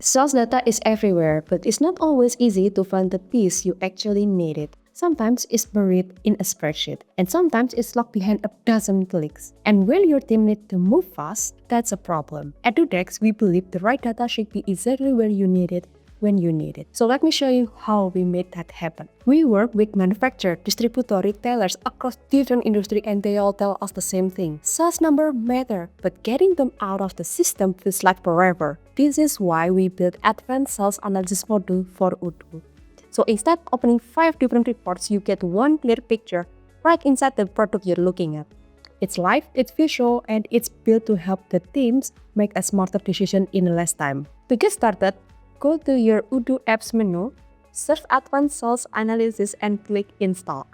Sales data is everywhere, but it's not always easy to find the piece you actually needed. Sometimes it's buried in a spreadsheet, and sometimes it's locked behind a dozen clicks. And when your team needs to move fast, that's a problem. At Doodex, we believe the right data should be exactly where you need it, when you need it. So let me show you how we made that happen. We work with manufacturers, distributors, retailers across different industries, and they all tell us the same thing. Sales numbers matter, but getting them out of the system feels like forever. This is why we built advanced sales analysis module for Odoo. So instead of opening 5 different reports, you get one clear picture right inside the product you're looking at. It's live, it's visual, and it's built to help the teams make a smarter decision in less time. To get started, go to your Odoo apps menu, search Advanced Sales Analysis and click Install.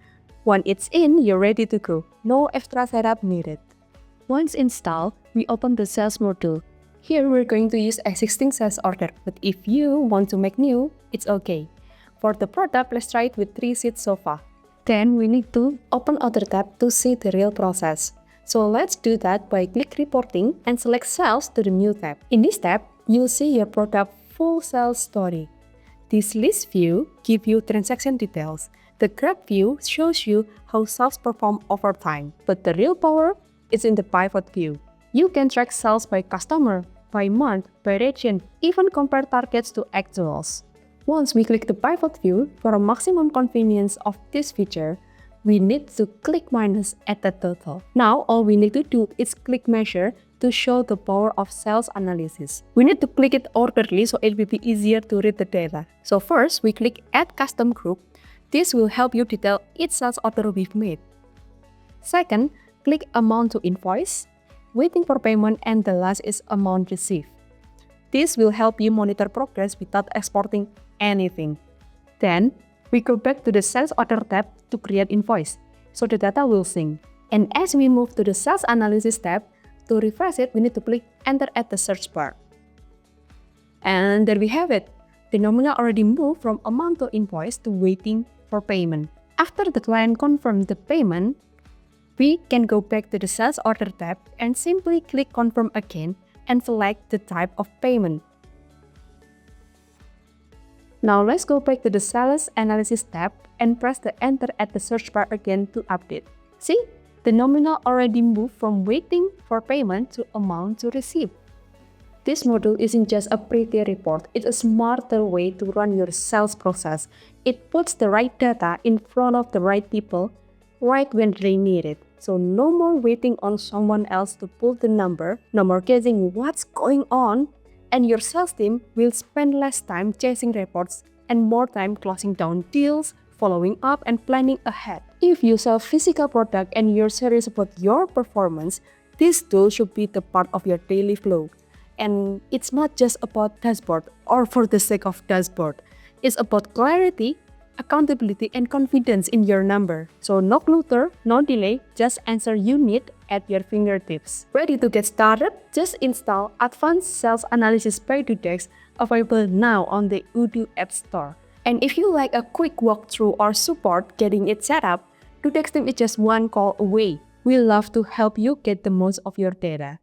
Once it's in, you're ready to go. No extra setup needed. Once installed, we open the sales module. Here we're going to use existing sales order, but if you want to make new, it's okay. For the product, let's try it with 3-seat sofa. Then we need to open other tab to see the real process. So let's do that by click Reporting and select Sales to the new tab. In this tab, you'll see your product full sales story. This list view gives you transaction details. The graph view shows you how sales perform over time. But the real power is in the pivot view. You can track sales by customer, by month, by region, even compare targets to actuals. Once we click the pivot view, for a maximum convenience of this feature, we need to click minus at the total. Now, all we need to do is click measure to show the power of sales analysis. We need to click it orderly so it will be easier to read the data. So first, we click Add Custom Group. This will help you detail each sales order we've made. Second, click Amount to Invoice, Waiting for Payment, and the last is Amount Received. This will help you monitor progress without exporting anything. Then, we go back to the Sales Order tab to create invoice, so the data will sync. And as we move to the Sales Analysis tab, to refresh it, we need to click Enter at the search bar. And there we have it. The nominal already moved from amount to invoice to waiting for payment. After the client confirms the payment, we can go back to the Sales Order tab and simply click Confirm again and select the type of payment. Now let's go back to the Sales Analysis tab and press the Enter at the search bar again to update. See? The nominal already moved from waiting for payment to amount to receive. This module isn't just a pretty report, it's a smarter way to run your sales process. It puts the right data in front of the right people right when they need it. So no more waiting on someone else to pull the number, no more guessing what's going on, and your sales team will spend less time chasing reports and more time closing down deals, following up, and planning ahead. If you sell physical product and you're serious about your performance, this tool should be the part of your daily flow. And it's not just about dashboard or for the sake of dashboard. It's about clarity, accountability, and confidence in your number. So no clutter, no delay, just answer you need at your fingertips. Ready to get started? Just install Advanced Sales Analysis by Doodex, available now on the Odoo App Store. And if you like a quick walkthrough or support getting it set up, Doodex team is just one call away. We love to help you get the most of your data.